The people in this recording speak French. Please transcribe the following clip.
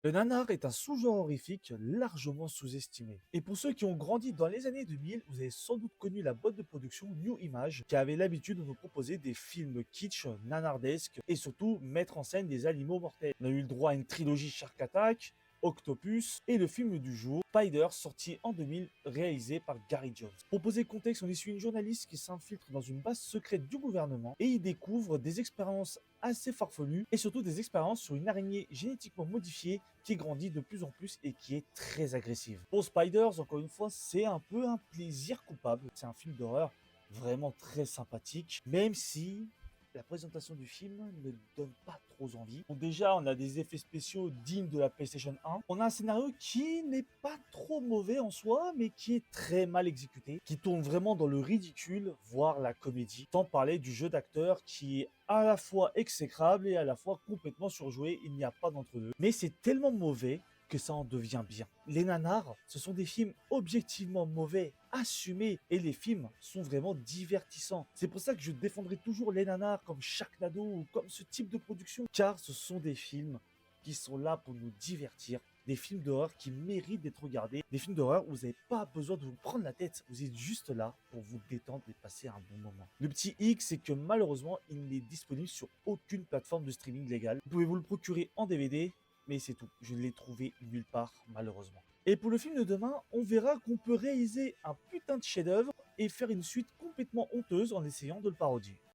Le nanar est un sous-genre horrifique largement sous-estimé. Et pour ceux qui ont grandi dans les années 2000, vous avez sans doute connu la boîte de production New Image qui avait l'habitude de nous proposer des films kitsch, nanardesques et surtout mettre en scène des animaux mortels. On a eu le droit à une trilogie Shark Attack, Octopus et le film du jour, Spider, sorti en 2000, réalisé par Gary Jones. Pour poser le contexte, on y suit une journaliste qui s'infiltre dans une base secrète du gouvernement et y découvre des expériences assez farfelues et surtout des expériences sur une araignée génétiquement modifiée qui grandit de plus en plus et qui est très agressive. Pour Spiders, encore une fois, c'est un peu un plaisir coupable. C'est un film d'horreur vraiment très sympathique, même si la présentation du film ne donne pas trop envie. Bon, déjà, on a des effets spéciaux dignes de la PlayStation 1. On a un scénario qui n'est pas trop mauvais en soi, mais qui est très mal exécuté, qui tourne vraiment dans le ridicule, voire la comédie. Sans parler du jeu d'acteur qui est à la fois exécrable et à la fois complètement surjoué. Il n'y a pas d'entre-deux. Mais c'est tellement mauvais que ça en devient bien. Les nanars, ce sont des films objectivement mauvais, assumés, et les films sont vraiment divertissants. C'est pour ça que je défendrai toujours les nanars comme Sharknado ou comme ce type de production, car ce sont des films qui sont là pour nous divertir, des films d'horreur qui méritent d'être regardés, des films d'horreur où vous n'avez pas besoin de vous prendre la tête, vous êtes juste là pour vous détendre et passer un bon moment. Le petit hic, c'est que malheureusement, il n'est disponible sur aucune plateforme de streaming légale. Vous pouvez vous le procurer en DVD, mais c'est tout. Je ne l'ai trouvé nulle part, malheureusement. Et pour le film de demain, on verra qu'on peut réaliser un putain de chef-d'œuvre et faire une suite complètement honteuse en essayant de le parodier.